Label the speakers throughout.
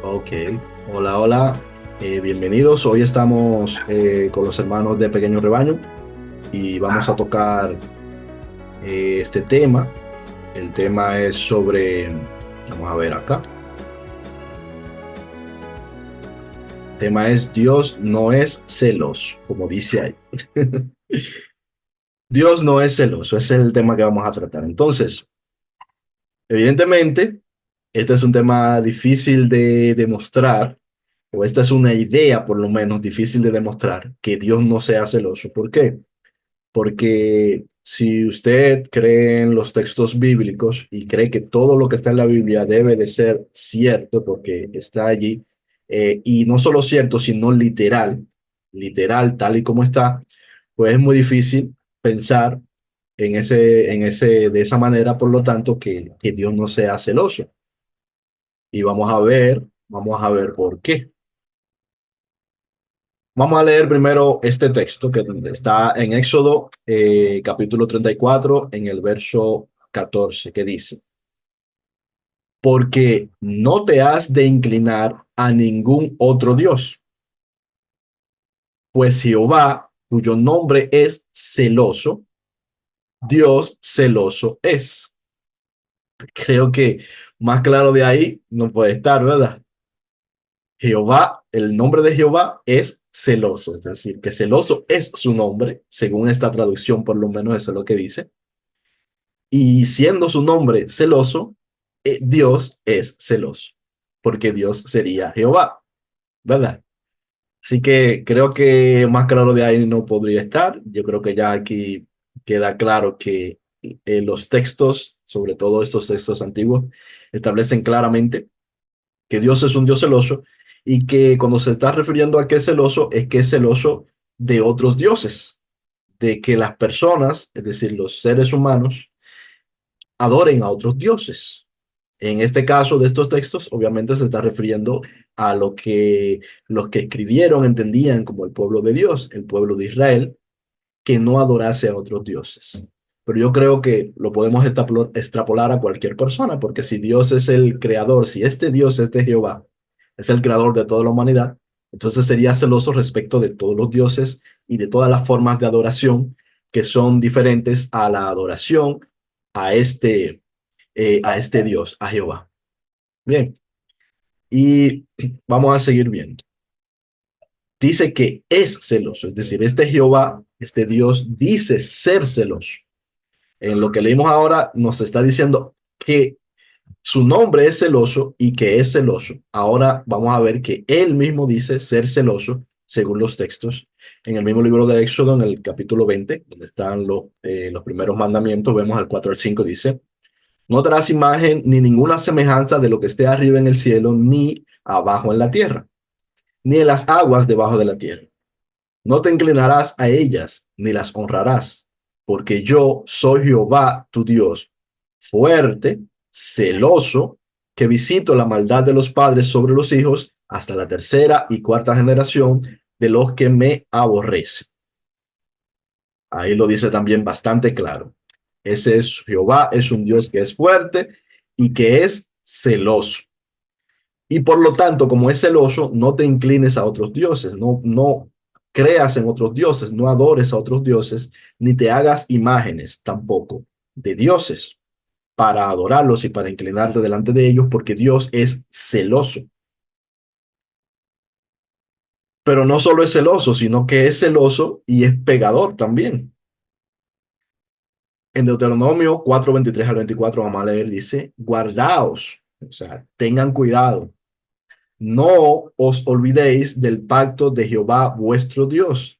Speaker 1: Ok, hola, hola, bienvenidos. Hoy estamos con los hermanos de Pequeño Rebaño y vamos a tocar este tema. El tema es sobre, vamos a ver acá, el tema es Dios no es celoso, como dice ahí. Dios no es celoso, ese es el tema que vamos a tratar. Entonces, evidentemente, este es un tema difícil de demostrar, o esta es una idea por lo menos difícil de demostrar, que Dios no sea celoso. ¿Por qué? Porque si usted cree en los textos bíblicos y cree que todo lo que está en la Biblia debe de ser cierto porque está allí, y no solo cierto, sino literal, literal tal y como está, pues es muy difícil pensar de esa manera, por lo tanto, que Dios no sea celoso. Y vamos a ver por qué. Vamos a leer primero este texto que está en Éxodo capítulo 34 en el verso 14 que dice, porque no te has de inclinar a ningún otro Dios, pues Jehová, cuyo nombre es celoso, Dios celoso es. Creo que más claro de ahí no puede estar, ¿verdad? Jehová, el nombre de Jehová es celoso, es decir, que celoso es su nombre, según esta traducción, por lo menos eso es lo que dice. Y siendo su nombre celoso, Dios es celoso, porque Dios sería Jehová, ¿verdad? Así que creo que más claro de ahí no podría estar. Yo creo que ya aquí queda claro que los textos, sobre todo estos textos antiguos, establecen claramente que Dios es un Dios celoso y que cuando se está refiriendo a que es celoso de otros dioses, de que las personas, es decir, los seres humanos, adoren a otros dioses. En este caso de estos textos, obviamente se está refiriendo a lo que los que escribieron entendían como el pueblo de Dios, el pueblo de Israel, que no adorase a otros dioses. Pero yo creo que lo podemos extrapolar a cualquier persona, porque si Dios es el creador, si este Dios, este Jehová, es el creador de toda la humanidad, entonces sería celoso respecto de todos los dioses y de todas las formas de adoración que son diferentes a la adoración a a este Dios, a Jehová. Bien, y vamos a seguir viendo. Dice que es celoso, es decir, este Jehová, este Dios, dice ser celoso. En lo que leímos ahora nos está diciendo que su nombre es celoso y que es celoso. Ahora vamos a ver que él mismo dice ser celoso, según los textos. En el mismo libro de Éxodo, en el capítulo 20, donde están los primeros mandamientos, vemos al 4 al 5, dice, no darás imagen ni ninguna semejanza de lo que esté arriba en el cielo, ni abajo en la tierra, ni en las aguas debajo de la tierra. No te inclinarás a ellas, ni las honrarás, porque yo soy Jehová tu Dios, fuerte, celoso, que visito la maldad de los padres sobre los hijos hasta la tercera y cuarta generación de los que me aborrecen. Ahí lo dice también bastante claro. Ese es Jehová, es un Dios que es fuerte y que es celoso. Y por lo tanto, como es celoso, no te inclines a otros dioses, no creas en otros dioses, no adores a otros dioses, ni te hagas imágenes tampoco de dioses para adorarlos y para inclinarte delante de ellos, porque Dios es celoso. Pero no solo es celoso, sino que es celoso y es pegador también. En Deuteronomio 4:23 al 24 vamos a leer, dice, guardaos, o sea, tengan cuidado. No os olvidéis del pacto de Jehová vuestro Dios,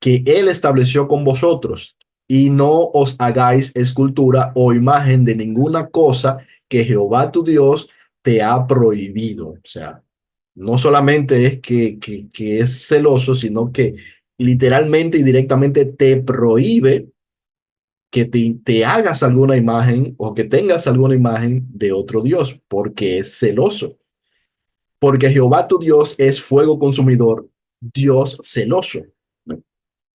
Speaker 1: que él estableció con vosotros, y no os hagáis escultura o imagen de ninguna cosa que Jehová tu Dios te ha prohibido. O sea, no solamente es que es celoso, sino que literalmente y directamente te prohíbe que te hagas alguna imagen o que tengas alguna imagen de otro Dios, porque es celoso. Porque Jehová tu Dios es fuego consumidor, Dios celoso.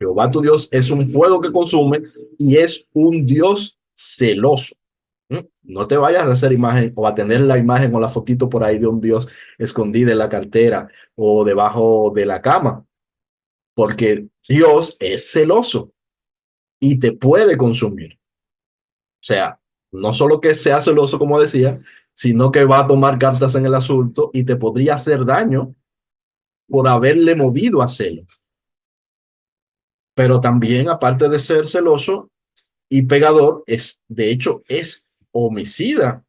Speaker 1: Jehová tu Dios es un fuego que consume y es un Dios celoso. No te vayas a hacer imagen o a tener la imagen o la fotito por ahí de un Dios escondida en la cartera o debajo de la cama, porque Dios es celoso y te puede consumir. O sea, no solo que sea celoso, como decía, sino que va a tomar cartas en el asunto y te podría hacer daño por haberle movido a celo. Pero también, aparte de ser celoso y pegador, de hecho, es homicida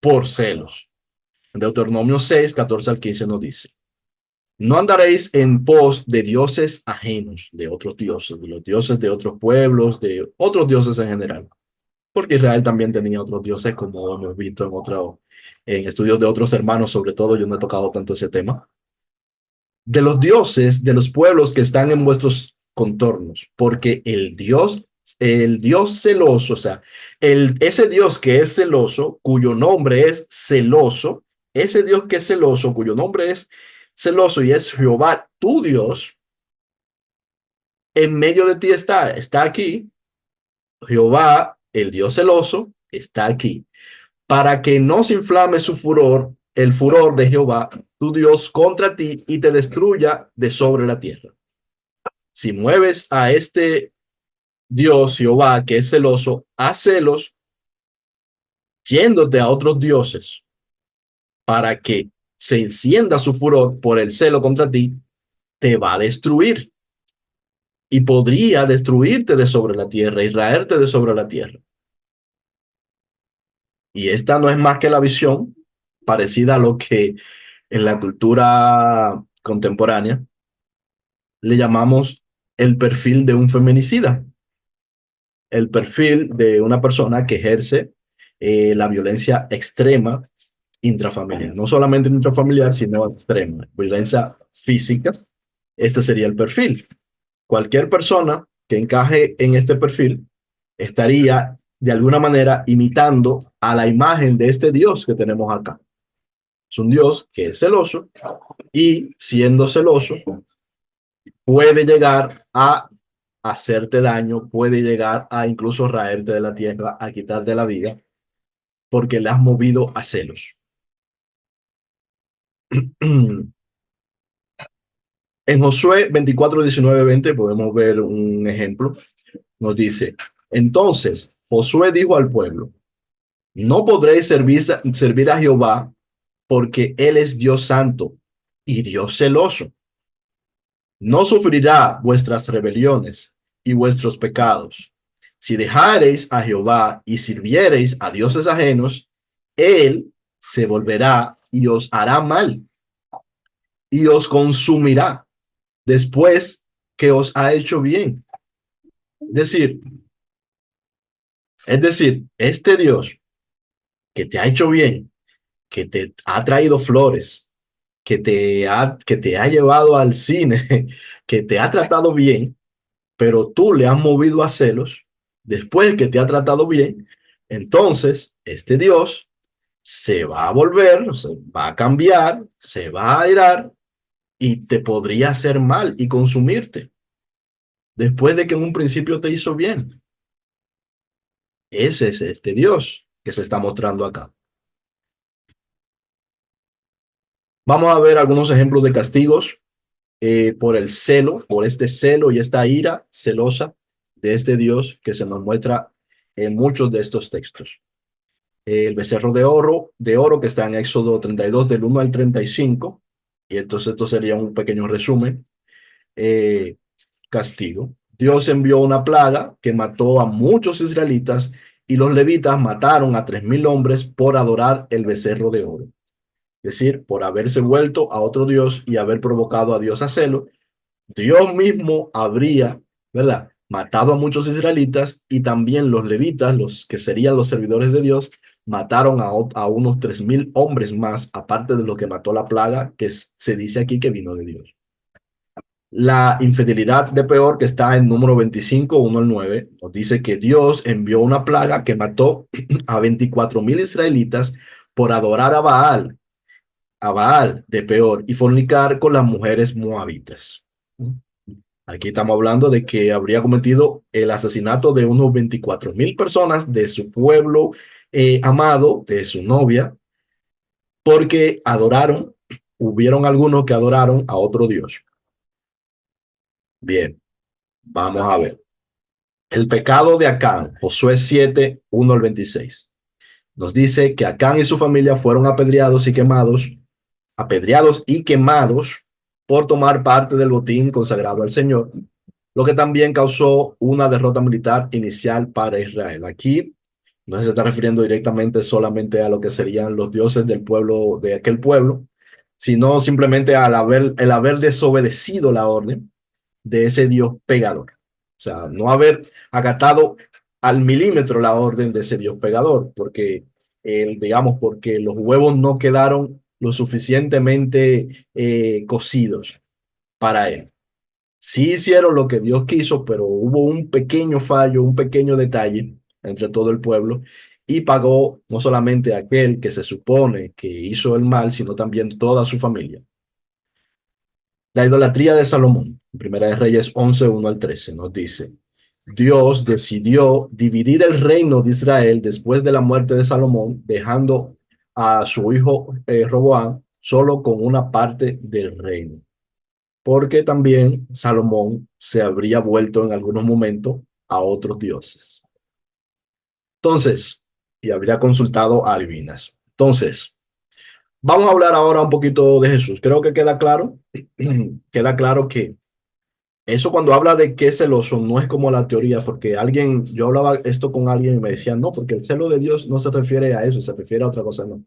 Speaker 1: por celos. Deuteronomio 6, 14 al 15 nos dice: no andaréis en pos de dioses ajenos, de otros dioses, de los dioses de otros pueblos, de otros dioses en general. Porque Israel también tenía otros dioses, como hemos visto en estudios de otros hermanos, sobre todo. Yo no he tocado tanto ese tema. De los dioses de los pueblos que están en vuestros contornos, porque el Dios celoso, o sea, ese Dios que es celoso, cuyo nombre es celoso, ese Dios que es celoso, cuyo nombre es celoso y es Jehová, tu Dios, en medio de ti está aquí. Jehová, el Dios celoso, está aquí, para que no se inflame su furor, el furor de Jehová, tu Dios, contra ti y te destruya de sobre la tierra. Si mueves a este Dios, Jehová, que es celoso, a celos, yéndote a otros dioses para que se encienda su furor por el celo contra ti, te va a destruir y podría destruirte de sobre la tierra y raerte de sobre la tierra. Y esta no es más que la visión parecida a lo que en la cultura contemporánea le llamamos el perfil de un feminicida, el perfil de una persona que ejerce la violencia extrema intrafamiliar, no solamente intrafamiliar, sino extrema, violencia física. Este sería el perfil. Cualquier persona que encaje en este perfil estaría de alguna manera imitando a la imagen de este Dios que tenemos acá. Es un Dios que es celoso y, siendo celoso, puede llegar a hacerte daño, puede llegar a incluso raerte de la tierra, a quitarte la vida, porque le has movido a celos. En Josué 24, 19, 20 podemos ver un ejemplo. Nos dice: entonces Josué dijo al pueblo: no podréis servir a Jehová, porque él es Dios santo y Dios celoso. No sufrirá vuestras rebeliones y vuestros pecados. Si dejareis a Jehová y sirviereis a dioses ajenos, él se volverá y os hará mal y os consumirá después que os ha hecho bien. Decir, es decir, este Dios que te ha hecho bien, que te ha traído flores, que te ha llevado al cine, que te ha tratado bien, pero tú le has movido a celos, después que te ha tratado bien, entonces este Dios se va a volver, se va a cambiar, se va a airar y te podría hacer mal y consumirte, después de que en un principio te hizo bien. Ese es este Dios que se está mostrando acá. Vamos a ver algunos ejemplos de castigos por el celo, por este celo y esta ira celosa de este Dios que se nos muestra en muchos de estos textos. El becerro de oro que está en Éxodo 32 del 1 al 35, y entonces esto sería un pequeño resumen. eh, Castigo. Dios envió una plaga que mató a muchos israelitas y los levitas mataron a 3,000 hombres por adorar el becerro de oro. Es decir, por haberse vuelto a otro Dios y haber provocado a Dios a celo, Dios mismo habría, ¿verdad?, matado a muchos israelitas, y también los levitas, los que serían los servidores de Dios, mataron a unos 3,000 hombres más, aparte de lo que mató la plaga que se dice aquí que vino de Dios. La infidelidad de Peor, que está en número 25, 1 al 9, nos dice que Dios envió una plaga que mató a 24,000 israelitas por adorar a Baal de Peor y fornicar con las mujeres moabitas. Aquí estamos hablando de que habría cometido el asesinato de unos 24,000 personas de su pueblo amado de su novia, porque adoraron, hubieron algunos que adoraron a otro Dios. Bien, vamos a ver. El pecado de Acán, Josué 7, 1 al 26. Nos dice que Acán y su familia fueron apedreados y quemados por tomar parte del botín consagrado al Señor, lo que también causó una derrota militar inicial para Israel. Aquí no se está refiriendo directamente solamente a lo que serían los dioses del pueblo, de aquel pueblo, sino simplemente el haber desobedecido la orden de ese Dios pegador. O sea, no haber acatado al milímetro la orden de ese Dios pegador, porque, digamos, porque los huevos no quedaron lo suficientemente cocidos para él. Sí hicieron lo que Dios quiso, pero hubo un pequeño fallo, un pequeño detalle entre todo el pueblo y pagó no solamente aquel que se supone que hizo el mal, sino también toda su familia. La idolatría de Salomón, Primera de Reyes 11, 1 al 13, nos dice, Dios decidió dividir el reino de Israel después de la muerte de Salomón, dejando a su hijo Roboam solo con una parte del reino, porque también Salomón se habría vuelto en algunos momentos a otros dioses. Entonces, y habría consultado a divinas. Entonces, vamos a hablar ahora un poquito de Jesús. Creo que queda claro, queda claro que eso cuando habla de que es celoso no es como la teoría, porque yo hablaba esto con alguien y me decía, no, porque el celo de Dios no se refiere a eso, se refiere a otra cosa, no.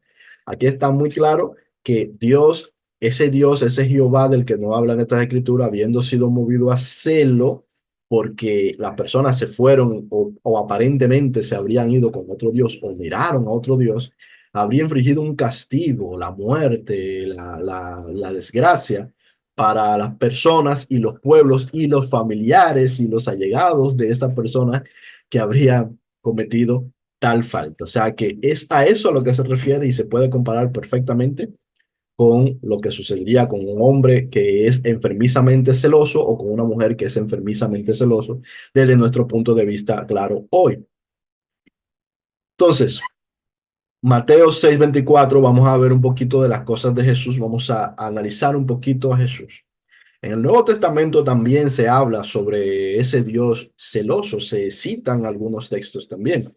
Speaker 1: Aquí está muy claro que Dios, ese Jehová del que nos habla en estas escrituras, habiendo sido movido a celo, porque las personas se fueron o aparentemente se habrían ido con otro Dios o miraron a otro Dios, habría infligido un castigo, la muerte, la desgracia para las personas y los pueblos y los familiares y los allegados de esta persona que habrían cometido tal falta. O sea que es a eso a lo que se refiere y se puede comparar perfectamente con lo que sucedería con un hombre que es enfermizamente celoso o con una mujer que es enfermizamente celoso desde nuestro punto de vista claro hoy. Entonces, Mateo 6:24, vamos a ver un poquito de las cosas de Jesús, vamos a analizar un poquito a Jesús. En el Nuevo Testamento también se habla sobre ese Dios celoso, se citan algunos textos también.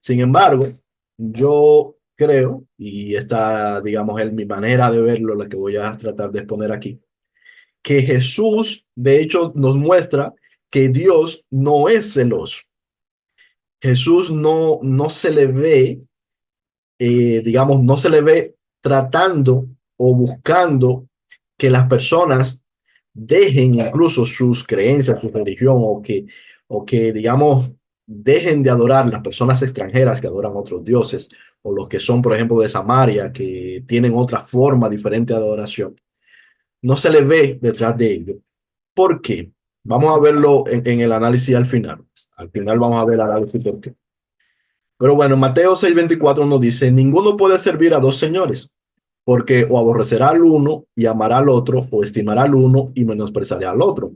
Speaker 1: Sin embargo, yo creo, y esta, digamos, es mi manera de verlo, la que voy a tratar de exponer aquí, que Jesús, de hecho, nos muestra que Dios no es celoso. Jesús no se le ve, digamos, no se le ve tratando o buscando que las personas dejen incluso sus creencias, su religión, o que, digamos, dejen de adorar las personas extranjeras que adoran otros dioses, o los que son, por ejemplo, de Samaria, que tienen otra forma diferente de adoración. No se le ve detrás de ello. ¿Por qué? Vamos a verlo en el análisis al final. Al final vamos a ver el análisis por qué. Pero bueno, Mateo 6:24 nos dice, ninguno puede servir a dos señores, porque o aborrecerá al uno y amará al otro, o estimará al uno y menospreciará al otro.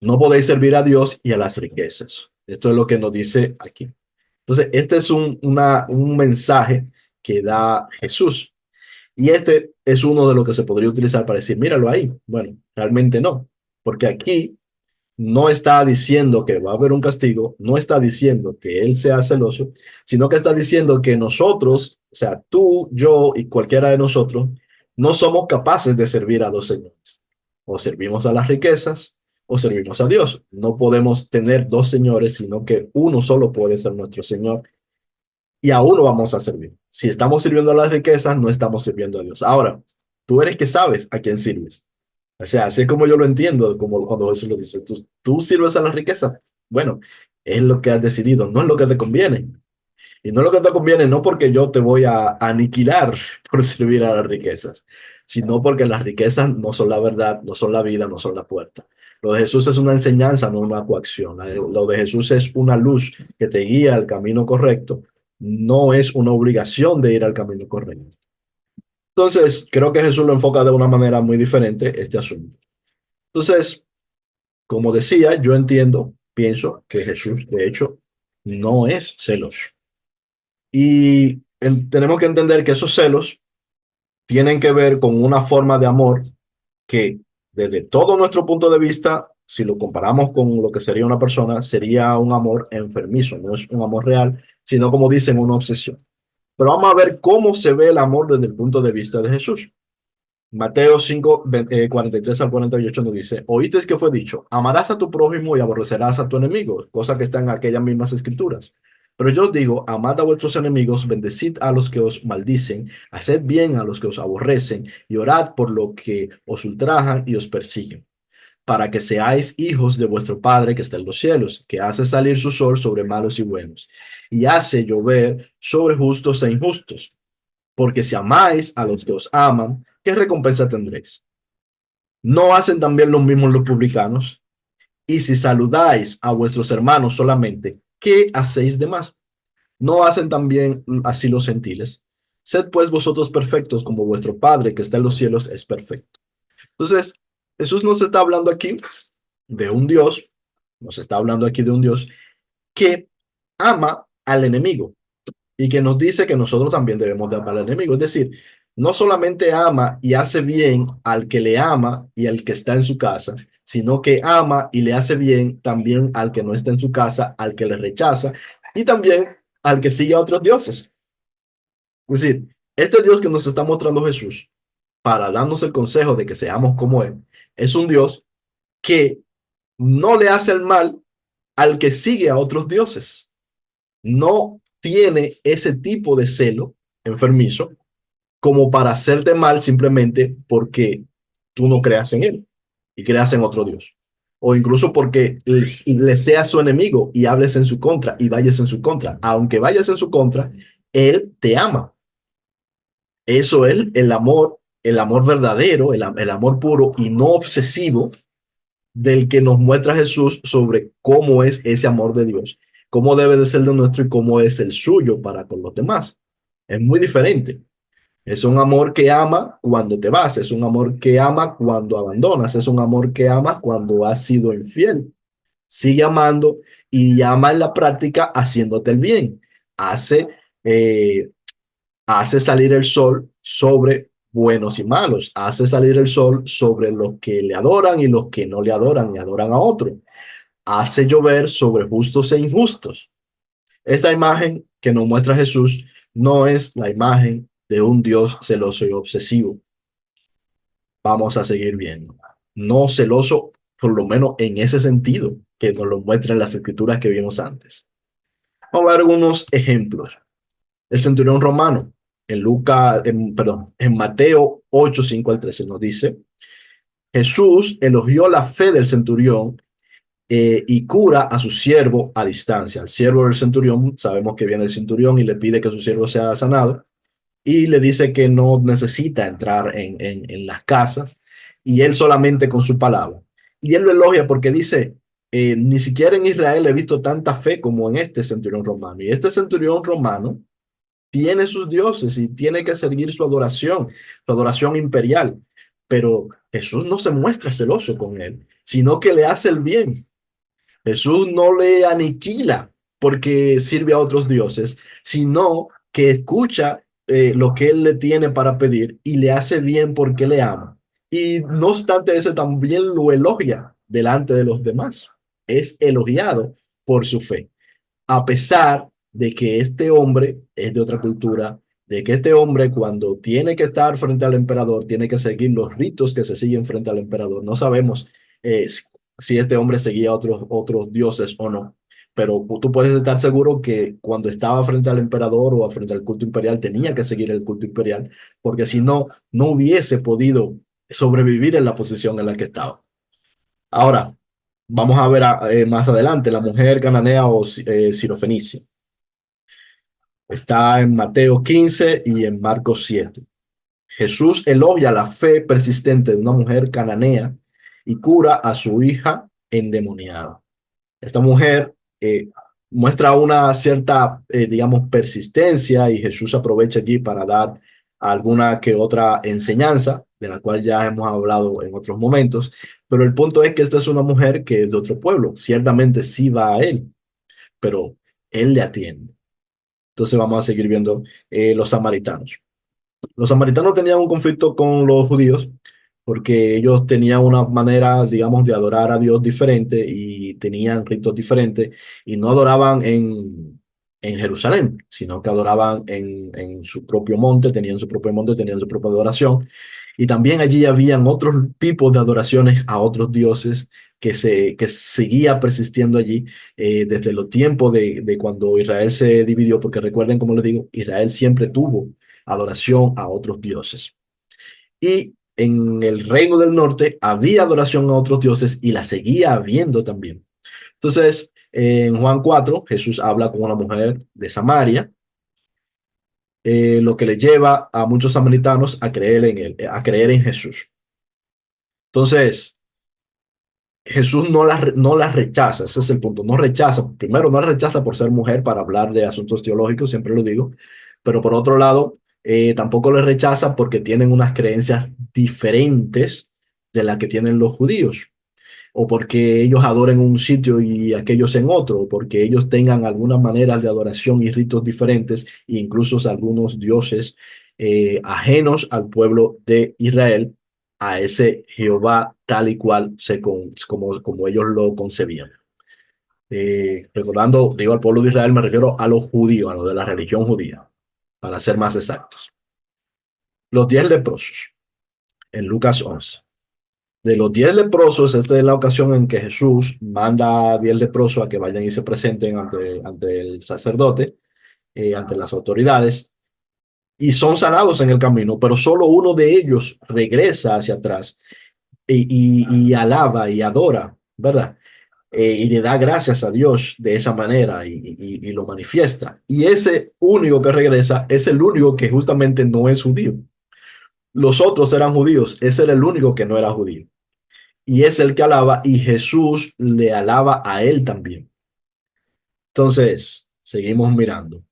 Speaker 1: No podéis servir a Dios y a las riquezas. Esto es lo que nos dice aquí. Entonces, este es un mensaje que da Jesús. Y este es uno de los que se podría utilizar para decir, míralo ahí. Bueno, realmente no, porque aquí no está diciendo que va a haber un castigo, no está diciendo que Él sea celoso, sino que está diciendo que nosotros, o sea, tú, yo y cualquiera de nosotros, no somos capaces de servir a dos señores. O servimos a las riquezas o servimos a Dios. No podemos tener dos señores, sino que uno solo puede ser nuestro Señor y a uno vamos a servir. Si estamos sirviendo a las riquezas, no estamos sirviendo a Dios. Ahora, tú eres que sabes a quién sirves. O sea, así es como yo lo entiendo, como cuando Jesús lo dice, tú sirves a la riqueza. Bueno, es lo que has decidido, no es lo que te conviene. Y no es lo que te conviene, no porque yo te voy a aniquilar por servir a las riquezas, sino porque las riquezas no son la verdad, no son la vida, no son la puerta. Lo de Jesús es una enseñanza, no una coacción. Lo de Jesús es una luz que te guía al camino correcto, no es una obligación de ir al camino correcto. Entonces, creo que Jesús lo enfoca de una manera muy diferente este asunto. Entonces, como decía, pienso que Jesús, de hecho, no es celoso. Y tenemos que entender que esos celos tienen que ver con una forma de amor que desde todo nuestro punto de vista, si lo comparamos con lo que sería una persona, sería un amor enfermizo, no es un amor real, sino como dicen, una obsesión. Pero vamos a ver cómo se ve el amor desde el punto de vista de Jesús. Mateo 5, 43 al 48 nos dice, oíste que fue dicho, amarás a tu prójimo y aborrecerás a tu enemigo, cosa que está en aquellas mismas escrituras. Pero yo os digo, amad a vuestros enemigos, bendecid a los que os maldicen, haced bien a los que os aborrecen y orad por lo que os ultrajan y os persiguen, para que seáis hijos de vuestro Padre que está en los cielos, que hace salir su sol sobre malos y buenos, y hace llover sobre justos e injustos. Porque si amáis a los que os aman, ¿qué recompensa tendréis? ¿No hacen también lo mismo los publicanos? Y si saludáis a vuestros hermanos solamente, ¿qué hacéis de más? ¿No hacen también así los gentiles? Sed pues vosotros perfectos como vuestro Padre que está en los cielos es perfecto. Entonces, Jesús nos está hablando aquí de un Dios, nos está hablando aquí de un Dios que ama al enemigo y que nos dice que nosotros también debemos de amar al enemigo. Es decir, no solamente ama y hace bien al que le ama y al que está en su casa, sino que ama y le hace bien también al que no está en su casa, al que le rechaza y también al que sigue a otros dioses. Es decir, este Dios que nos está mostrando Jesús para darnos el consejo de que seamos como Él, es un Dios que no le hace el mal al que sigue a otros dioses. No tiene ese tipo de celo enfermizo como para hacerte mal simplemente porque tú no creas en él y creas en otro Dios. O incluso porque le seas su enemigo y hables en su contra y vayas en su contra. Aunque vayas en su contra, él te ama. Eso es el amor verdadero, el amor puro y no obsesivo del que nos muestra Jesús sobre cómo es ese amor de Dios, cómo debe de ser de nuestro y cómo es el suyo para con los demás. Es muy diferente. Es un amor que ama cuando te vas, es un amor que ama cuando abandonas, es un amor que ama cuando has sido infiel. Sigue amando y ama en la práctica haciéndote el bien. Hace, eh, hace salir el sol sobre buenos y malos, hace salir el sol sobre los que le adoran y los que no le adoran y adoran a otro, hace llover sobre justos e injustos. Esta imagen que nos muestra Jesús no es la imagen de un Dios celoso y obsesivo. Vamos a seguir viendo. No celoso, por lo menos en ese sentido, que nos lo muestran las escrituras que vimos antes. Vamos a ver algunos ejemplos. El centurión romano, en Mateo 8, 5 al 13 nos dice, Jesús elogió la fe del centurión y cura a su siervo a distancia. El siervo del centurión, sabemos que viene el centurión y le pide que su siervo sea sanado y le dice que no necesita entrar en las casas y él solamente con su palabra. Y él lo elogia porque dice, ni siquiera en Israel he visto tanta fe como en este centurión romano. Y este centurión romano tiene sus dioses y tiene que seguir su adoración imperial. Pero Jesús no se muestra celoso con él, sino que le hace el bien. Jesús no le aniquila porque sirve a otros dioses, sino que escucha lo que él le tiene para pedir y le hace bien porque le ama. Y no obstante eso, también lo elogia delante de los demás. Es elogiado por su fe, a pesar de que este hombre es de otra cultura, de que este hombre cuando tiene que estar frente al emperador, tiene que seguir los ritos que se siguen frente al emperador. No sabemos si este hombre seguía otros dioses o no, pero tú puedes estar seguro que cuando estaba frente al emperador o frente al culto imperial, tenía que seguir el culto imperial, porque si no, no hubiese podido sobrevivir en la posición en la que estaba. Ahora, vamos a ver más adelante la mujer cananea o sirofenicia. Está en Mateo 15 y en Marcos 7. Jesús elogia la fe persistente de una mujer cananea y cura a su hija endemoniada. Esta mujer muestra una cierta, digamos, persistencia y Jesús aprovecha allí para dar alguna que otra enseñanza, de la cual ya hemos hablado en otros momentos, pero el punto es que esta es una mujer que es de otro pueblo, ciertamente sí va a él, pero él le atiende. Entonces vamos a seguir viendo los samaritanos. Los samaritanos tenían un conflicto con los judíos porque ellos tenían una manera, digamos, de adorar a Dios diferente y tenían ritos diferentes y no adoraban en Jerusalén, sino que adoraban en su propio monte, tenían su propia adoración. Y también allí habían otros tipos de adoraciones a otros dioses que seguía persistiendo allí desde los tiempos de cuando Israel se dividió, porque recuerden, como les digo, Israel siempre tuvo adoración a otros dioses. Y en el reino del norte había adoración a otros dioses y la seguía habiendo también. Entonces, en Juan 4, Jesús habla con una mujer de Samaria, lo que le lleva a muchos samaritanos a creer en él, a creer en Jesús. Entonces, Jesús no la rechaza, ese es el punto, no rechaza, primero no la rechaza por ser mujer para hablar de asuntos teológicos, siempre lo digo, pero por otro lado, tampoco le rechaza porque tienen unas creencias diferentes de las que tienen los judíos, o porque ellos adoren un sitio y aquellos en otro, o porque ellos tengan algunas maneras de adoración y ritos diferentes, e incluso algunos dioses ajenos al pueblo de Israel, a ese Jehová tal y cual como ellos lo concebían. Recordando, digo al pueblo de Israel, me refiero a los judíos, a los de la religión judía, para ser más exactos. Los 10 leprosos, en Lucas 11. De los 10 leprosos, esta es la ocasión en que Jesús manda a 10 leprosos a que vayan y se presenten ante el sacerdote, ante las autoridades, y son sanados en el camino, pero solo uno de ellos regresa hacia atrás y alaba y adora, ¿verdad? Y le da gracias a Dios de esa manera y lo manifiesta. Y ese único que regresa es el único que justamente no es judío. Los otros eran judíos, ese era el único que no era judío. Y es el que alaba y Jesús le alaba a él también. Entonces, seguimos mirando.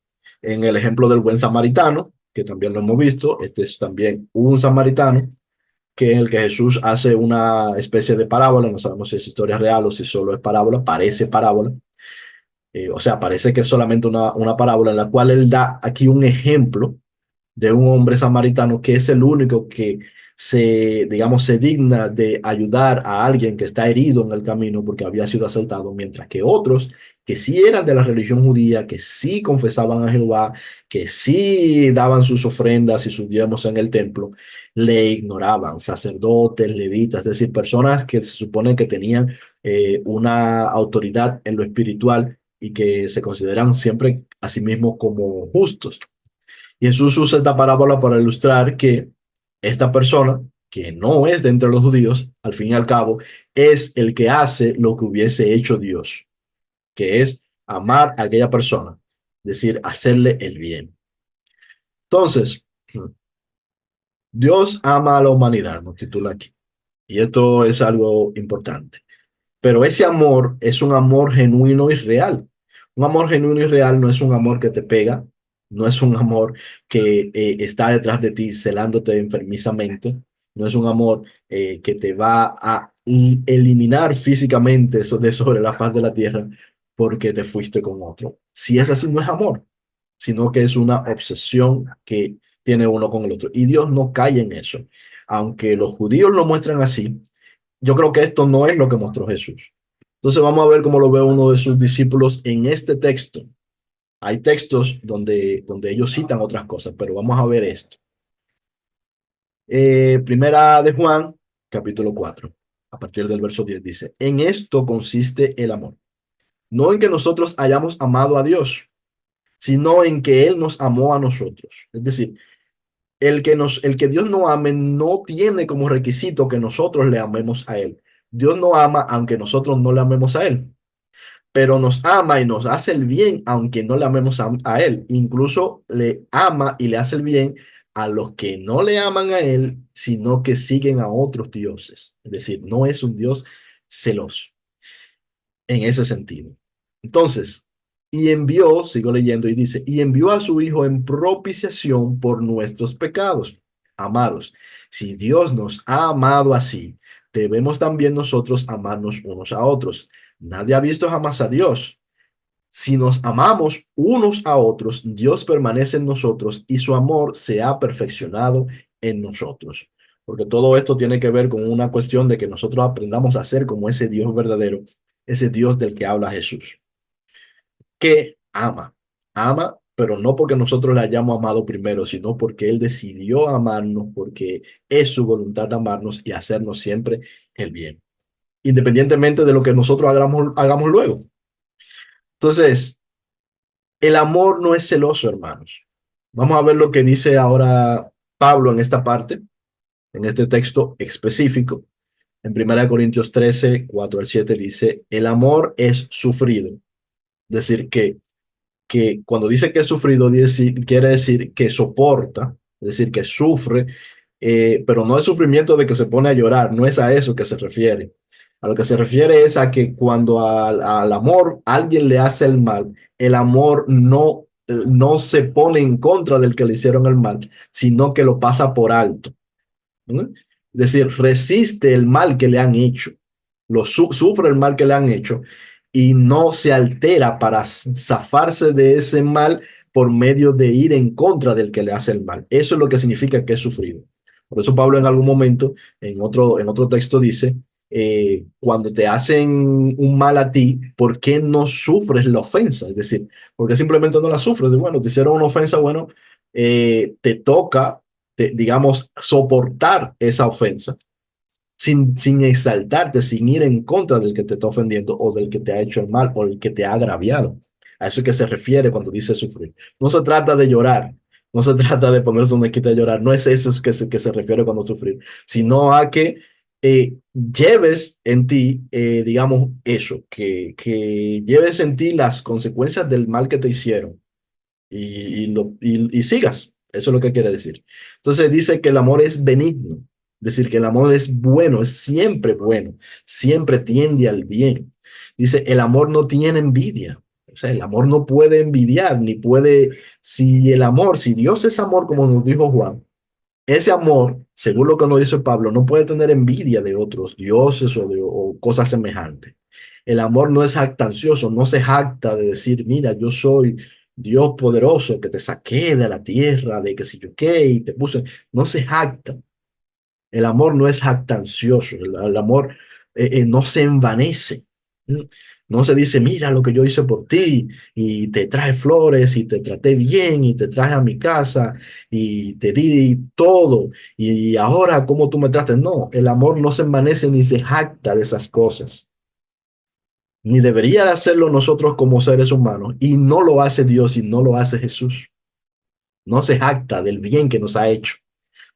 Speaker 1: En el ejemplo del buen samaritano, que también lo hemos visto, este es también un samaritano, que en el que Jesús hace una especie de parábola, no sabemos si es historia real o si solo es parábola, parece parábola, o sea, parece que es solamente una parábola en la cual él da aquí un ejemplo de un hombre samaritano que es el único que digamos, se digna de ayudar a alguien que está herido en el camino porque había sido asaltado, mientras que otros que sí eran de la religión judía, que sí confesaban a Jehová, que sí daban sus ofrendas y sus diezmos en el templo, le ignoraban, sacerdotes, levitas, es decir, personas que se supone que tenían una autoridad en lo espiritual y que se consideran siempre a sí mismos como justos. Y Jesús usa esta parábola para ilustrar que esta persona, que no es de entre los judíos, al fin y al cabo, es el que hace lo que hubiese hecho Dios, que es amar a aquella persona, es decir, hacerle el bien. Entonces, Dios ama a la humanidad, nos titula aquí. Y esto es algo importante. Pero ese amor es un amor genuino y real. Un amor genuino y real no es un amor que te pega, no es un amor que está detrás de ti celándote enfermizamente, no es un amor que te va a eliminar físicamente de sobre la faz de la tierra porque te fuiste con otro. Si es así, no es amor, sino que es una obsesión que tiene uno con el otro. Y Dios no cae en eso. Aunque los judíos lo muestran así, yo creo que esto no es lo que mostró Jesús. Entonces vamos a ver cómo lo ve uno de sus discípulos en este texto. Hay textos donde ellos citan otras cosas, pero vamos a ver esto. Primera de Juan, capítulo 4, a partir del verso 10 dice, en esto consiste el amor. No en que nosotros hayamos amado a Dios, sino en que Él nos amó a nosotros. Es decir, el que Dios no ame no tiene como requisito que nosotros le amemos a Él. Dios no ama aunque nosotros no le amemos a Él, pero nos ama y nos hace el bien aunque no le amemos a Él. Incluso le ama y le hace el bien a los que no le aman a Él, sino que siguen a otros dioses. Es decir, no es un Dios celoso en ese sentido. Entonces, y envió, sigo leyendo y dice, y envió a su Hijo en propiciación por nuestros pecados. Amados, si Dios nos ha amado así, debemos también nosotros amarnos unos a otros. Nadie ha visto jamás a Dios. Si nos amamos unos a otros, Dios permanece en nosotros y su amor se ha perfeccionado en nosotros. Porque todo esto tiene que ver con una cuestión de que nosotros aprendamos a ser como ese Dios verdadero, ese Dios del que habla Jesús, que ama, ama, pero no porque nosotros le hayamos amado primero, sino porque Él decidió amarnos, porque es su voluntad amarnos y hacernos siempre el bien, independientemente de lo que nosotros hagamos luego. Entonces, el amor no es celoso, hermanos. Vamos a ver lo que dice ahora Pablo en esta parte, en este texto específico. En 1 Corintios 13, 4 al 7 dice, el amor es sufrido. Es decir, que cuando dice que es sufrido, quiere decir que soporta, es decir, que sufre, pero no es sufrimiento de que se pone a llorar, no es a eso que se refiere. A lo que se refiere es a que cuando al amor alguien le hace el mal, el amor no se pone en contra del que le hicieron el mal, sino que lo pasa por alto. ¿No? Es decir, resiste el mal que le han hecho, sufre el mal que le han hecho y no se altera para zafarse de ese mal por medio de ir en contra del que le hace el mal. Eso es lo que significa que es sufrido. Por eso Pablo en algún momento, en otro texto dice, cuando te hacen un mal a ti, ¿por qué no sufres la ofensa? Es decir, porque simplemente no la sufres. Bueno, te hicieron una ofensa, bueno, te toca digamos, soportar esa ofensa sin exaltarte, sin ir en contra del que te está ofendiendo o del que te ha hecho el mal o el que te ha agraviado. A eso es que se refiere cuando dice sufrir. No se trata de llorar, no se trata de ponerse una esquina de llorar, no es eso que se refiere cuando sufrir, sino a que lleves en ti, digamos, eso, que lleves en ti las consecuencias del mal que te hicieron y sigas. Eso es lo que quiere decir. Entonces dice que el amor es benigno, es decir, que el amor es bueno, es siempre bueno, siempre tiende al bien. Dice, el amor no tiene envidia. O sea, el amor no puede envidiar, ni puede, si Dios es amor, como nos dijo Juan, ese amor, según lo que nos dice Pablo, no puede tener envidia de otros dioses o cosas semejantes. El amor no es jactancioso, no se jacta de decir, mira, yo soy Dios poderoso que te saqué de la tierra, de que si yo qué, y te puse. No se jacta. El amor no es jactancioso, el amor no se envanece. ¿Mm? No se dice, mira lo que yo hice por ti y te traje flores y te traté bien y te traje a mi casa y te di todo y ahora cómo tú me tratas. No, el amor no se envanece ni se jacta de esas cosas. Ni debería de hacerlo nosotros como seres humanos y no lo hace Dios y no lo hace Jesús. No se jacta del bien que nos ha hecho.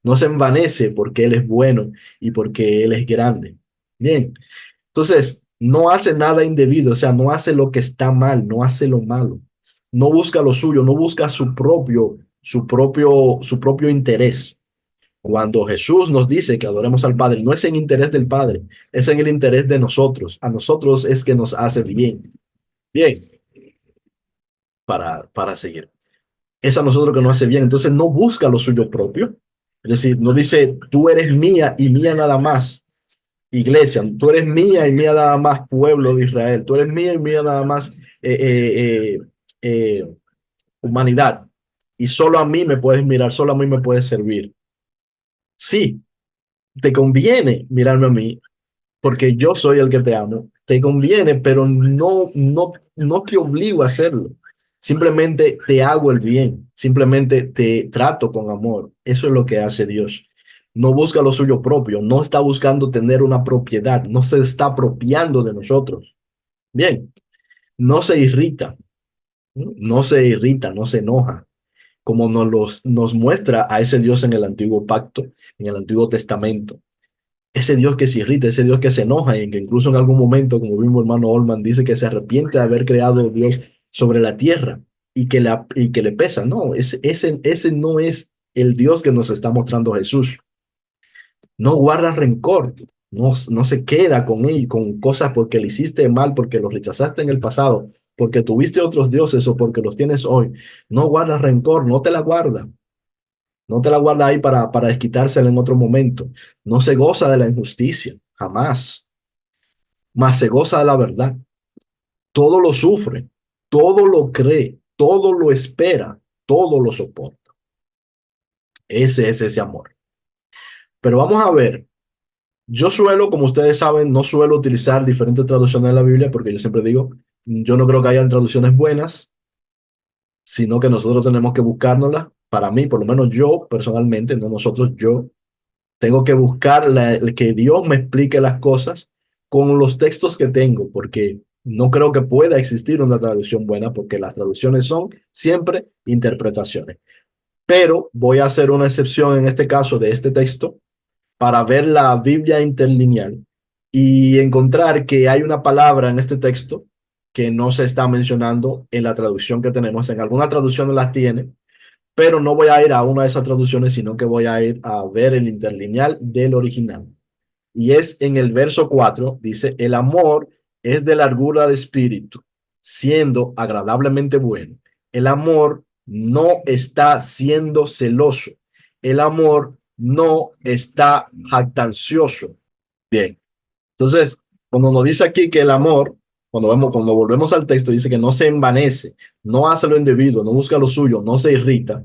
Speaker 1: No se envanece porque Él es bueno y porque Él es grande. Bien, entonces no hace nada indebido, o sea, no hace lo que está mal, no hace lo malo. No busca lo suyo, no busca su propio interés. Cuando Jesús nos dice que adoremos al Padre, no es en interés del Padre, es en el interés de nosotros. A nosotros es que nos hace bien. Bien, para seguir. Es a nosotros que nos hace bien. Entonces no busca lo suyo propio. Es decir, no dice, tú eres mía y mía nada más, iglesia. Tú eres mía y mía nada más, pueblo de Israel. Tú eres mía y mía nada más, humanidad. Y solo a mí me puedes mirar, solo a mí me puedes servir. Sí, te conviene mirarme a mí porque yo soy el que te amo. Te conviene, pero no te obligo a hacerlo. Simplemente te hago el bien, simplemente te trato con amor. Eso es lo que hace Dios. No busca lo suyo propio, no está buscando tener una propiedad, no se está apropiando de nosotros. Bien, no se irrita, no se irrita, no se enoja, como nos muestra a ese Dios en el antiguo pacto, en el antiguo testamento. Ese Dios que se irrita, ese Dios que se enoja y que incluso en algún momento, como vimos hermano Olman, dice que se arrepiente de haber creado Dios sobre la tierra y que le pesa. No, ese no es el Dios que nos está mostrando Jesús. No guarda rencor, no se queda con él, con cosas porque le hiciste mal, porque los rechazaste en el pasado, porque tuviste otros dioses o porque los tienes hoy. No guarda rencor, no te la guarda. No te la guarda ahí para desquitársela en otro momento. No se goza de la injusticia, jamás. Más se goza de la verdad. Todo lo sufre, todo lo cree, todo lo espera, todo lo soporta. Ese es ese amor. Pero vamos a ver, yo suelo, como ustedes saben, no suelo utilizar diferentes traducciones de la Biblia porque yo siempre digo, yo no creo que hayan traducciones buenas, sino que nosotros tenemos que buscárnoslas. Para mí, por lo menos yo personalmente, no nosotros, yo tengo que buscar que Dios me explique las cosas con los textos que tengo, porque no creo que pueda existir una traducción buena, porque las traducciones son siempre interpretaciones. Pero voy a hacer una excepción en este caso de este texto para ver la Biblia interlineal y encontrar que hay una palabra en este texto que no se está mencionando en la traducción que tenemos. En alguna traducción las tiene, pero no voy a ir a una de esas traducciones, sino que voy a ir a ver el interlineal del original. Y es en el verso 4 dice, el amor es de largura de espíritu, siendo agradablemente bueno. El amor no está siendo celoso. El amor no está jactancioso. Bien, entonces, cuando nos dice aquí que el amor, cuando volvemos al texto, dice que no se envanece, no hace lo indebido, no busca lo suyo, no se irrita,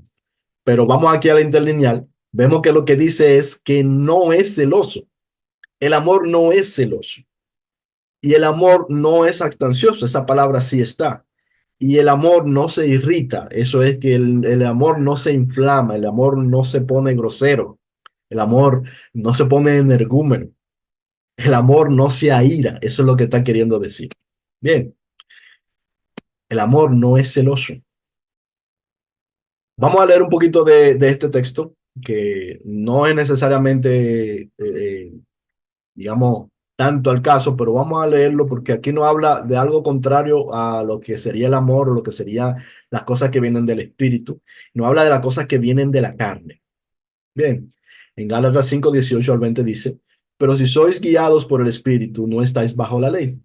Speaker 1: pero vamos aquí a la interlineal, vemos que lo que dice es que no es celoso. El amor no es celoso y el amor no es actancioso, esa palabra sí está. Y el amor no se irrita, eso es que el amor no se inflama, el amor no se pone grosero, el amor no se pone energúmeno, el amor no se aira, eso es lo que está queriendo decir. Bien, el amor no es celoso. Vamos a leer un poquito de este texto, que no es necesariamente digamos, tanto al caso, pero vamos a leerlo porque aquí no habla de algo contrario a lo que sería el amor o lo que serían las cosas que vienen del espíritu. No habla de las cosas que vienen de la carne. Bien, en Gálatas 5, 18 al 20 dice, pero si sois guiados por el espíritu, no estáis bajo la ley.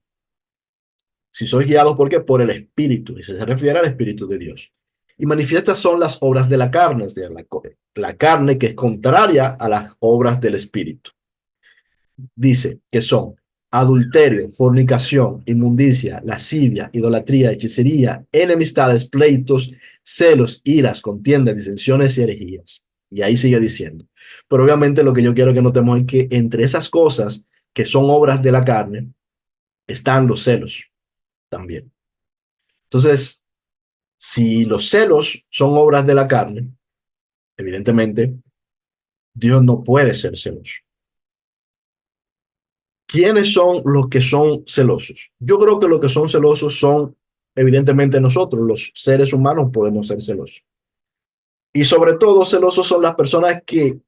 Speaker 1: Si sois guiados, ¿por qué? Por el espíritu, y se refiere al espíritu de Dios. Y manifiestas son las obras de la carne, es decir, la carne que es contraria a las obras del espíritu. Dice que son adulterio, fornicación, inmundicia, lascivia, idolatría, hechicería, enemistades, pleitos, celos, iras, contiendas, disensiones y herejías. Y ahí sigue diciendo. Pero obviamente lo que yo quiero que notemos es que entre esas cosas que son obras de la carne, están los celos también. Entonces, si los celos son obras de la carne, evidentemente Dios no puede ser celoso. ¿Quiénes son los que son celosos? Yo creo que los que son celosos son, evidentemente, nosotros, los seres humanos, podemos ser celosos. Y sobre todo, celosos son las personas que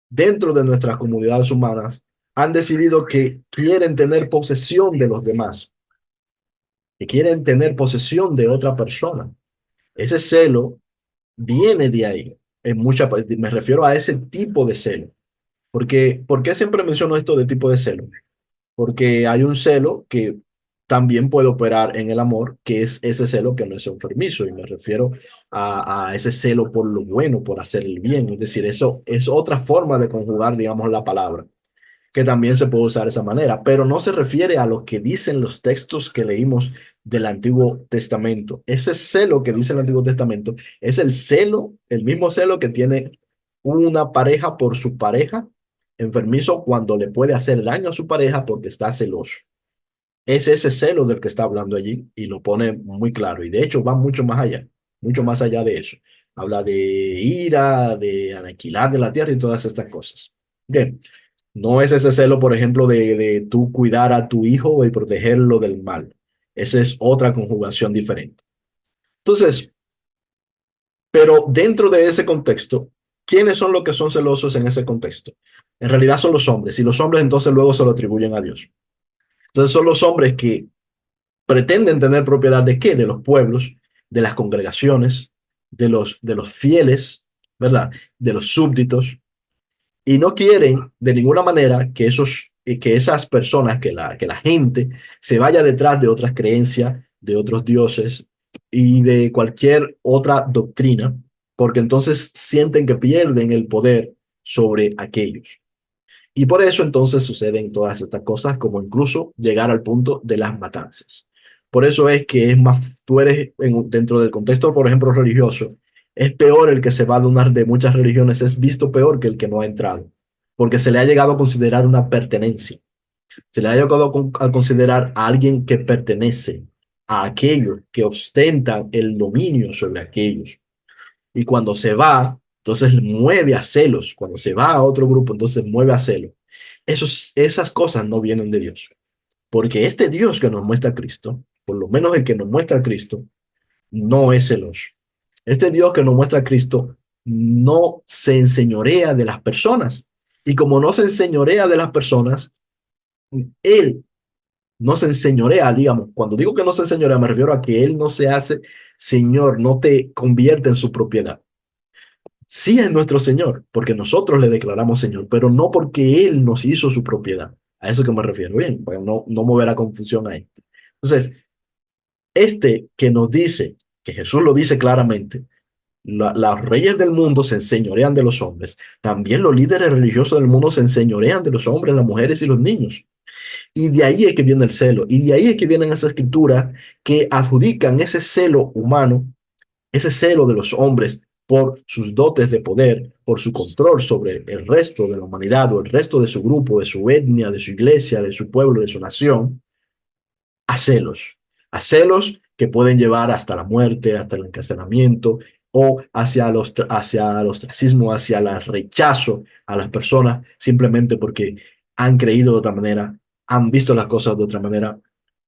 Speaker 1: dentro de nuestras comunidades humanas han decidido que quieren tener posesión de los demás, que quieren tener posesión de otra persona. Ese celo viene de ahí. Me refiero a ese tipo de celo. Porque, ¿por qué siempre menciono esto de tipo de celo? Porque hay un celo que también puede operar en el amor, que es ese celo que no es enfermizo, y me refiero a ese celo por lo bueno, por hacer el bien, es decir, eso es otra forma de conjugar, digamos, la palabra, que también se puede usar de esa manera, pero no se refiere a lo que dicen los textos que leímos del Antiguo Testamento. Ese celo que dice el Antiguo Testamento es el celo, el mismo celo que tiene una pareja por su pareja, enfermizo cuando le puede hacer daño a su pareja porque está celoso. Es ese celo del que está hablando allí y lo pone muy claro. Y de hecho va mucho más allá de eso. Habla de ira, de aniquilar de la tierra y todas estas cosas. Bien, no es ese celo, por ejemplo, de tú cuidar a tu hijo y protegerlo del mal. Esa es otra conjugación diferente. Entonces, pero dentro de ese contexto, ¿quiénes son los que son celosos en ese contexto? En realidad son los hombres, y los hombres entonces luego se lo atribuyen a Dios. Entonces son los hombres que pretenden tener propiedad de qué? De los pueblos, de las congregaciones, de los fieles, ¿verdad? De los súbditos, y no quieren de ninguna manera que esas personas, que la gente se vaya detrás de otras creencias, de otros dioses y de cualquier otra doctrina, porque entonces sienten que pierden el poder sobre aquellos. Y por eso entonces suceden todas estas cosas, como incluso llegar al punto de las matanzas. Por eso es que es más, tú eres dentro del contexto, por ejemplo, religioso, es peor el que se va de muchas religiones, es visto peor que el que no ha entrado, porque se le ha llegado a considerar una pertenencia, se le ha llegado a considerar a alguien que pertenece a aquellos que ostentan el dominio sobre aquellos. Y cuando se va, entonces mueve a celos. Cuando se va a otro grupo, entonces mueve a celos. Esas cosas no vienen de Dios. Porque este Dios que nos muestra a Cristo, por lo menos el que nos muestra a Cristo, no es celoso. Este Dios que nos muestra a Cristo no se enseñorea de las personas. Y como no se enseñorea de las personas, Él no se enseñorea, digamos. Cuando digo que no se enseñorea, me refiero a que Él no se hace Señor, no te convierte en su propiedad. Sí es nuestro Señor, porque nosotros le declaramos Señor, pero no porque Él nos hizo su propiedad. A eso que me refiero. Bien, pues no mover la confusión ahí. Entonces, este que nos dice, que Jesús lo dice claramente, los reyes del mundo se enseñorean de los hombres. También los líderes religiosos del mundo se enseñorean de los hombres, las mujeres y los niños. Y de ahí es que viene el celo. Y de ahí es que vienen esas escrituras que adjudican ese celo humano, ese celo de los hombres por sus dotes de poder, por su control sobre el resto de la humanidad o el resto de su grupo, de su etnia, de su iglesia, de su pueblo, de su nación, a celos, a celos que pueden llevar hasta la muerte, hasta el encarcelamiento o hacia el ostracismo, hacia el rechazo a las personas simplemente porque han creído de otra manera, han visto las cosas de otra manera,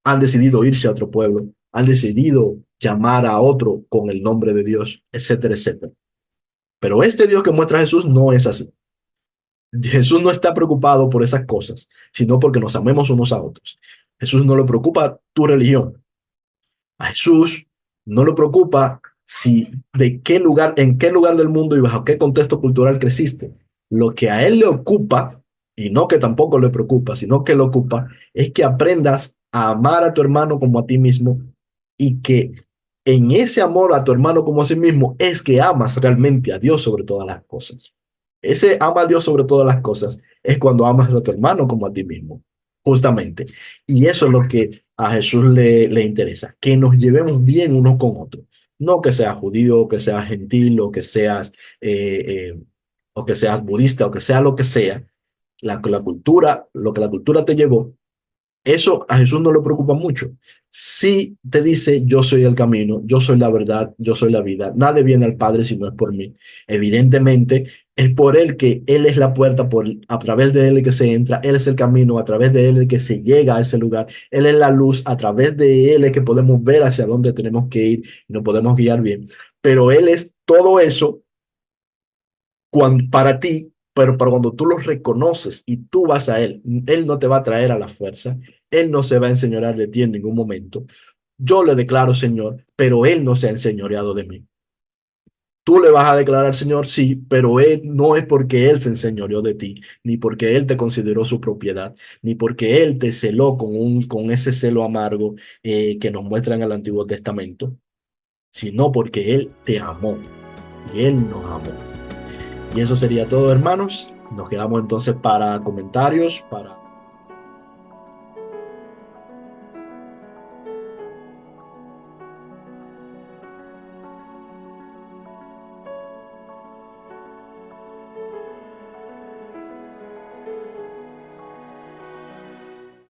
Speaker 1: han decidido irse a otro pueblo, han decidido llamar a otro con el nombre de Dios, etcétera, etcétera. Pero este Dios que muestra a Jesús no es así. Jesús no está preocupado por esas cosas, sino porque nos amemos unos a otros. Jesús no le preocupa tu religión. A Jesús no le preocupa si de qué lugar, en qué lugar del mundo y bajo qué contexto cultural creciste. Lo que a él le ocupa, y no que tampoco le preocupa, sino que le ocupa, es que aprendas a amar a tu hermano como a ti mismo y que en ese amor a tu hermano como a sí mismo es que amas realmente a Dios sobre todas las cosas. Ese ama a Dios sobre todas las cosas es cuando amas a tu hermano como a ti mismo, justamente. Y eso es lo que a Jesús le interesa, que nos llevemos bien unos con otros. No que seas judío, o que seas gentil, eh, eh, o que seas budista, o que sea lo que sea. La cultura, lo que la cultura te llevó, eso a Jesús no le preocupa mucho. Si te dice, yo soy el camino, yo soy la verdad, yo soy la vida, nadie viene al Padre si no es por mí. Evidentemente, es por Él que Él es la puerta, a través de Él el que se entra, Él es el camino, a través de Él el que se llega a ese lugar, Él es la luz, a través de Él es que podemos ver hacia dónde tenemos que ir y nos podemos guiar bien. Pero Él es todo eso para ti, pero cuando tú lo reconoces y tú vas a Él no te va a traer a la fuerza, Él no se va a enseñorear de ti en ningún momento. Yo le declaro Señor, pero Él no se ha enseñoreado de mí. Tú le vas a declarar Señor, sí, pero Él no es porque Él se enseñoreó de ti, ni porque Él te consideró su propiedad, ni porque Él te celó con ese celo amargo que nos muestra en el Antiguo Testamento, sino porque Él te amó y Él nos amó. Y eso sería todo, hermanos. Nos quedamos entonces para comentarios, para...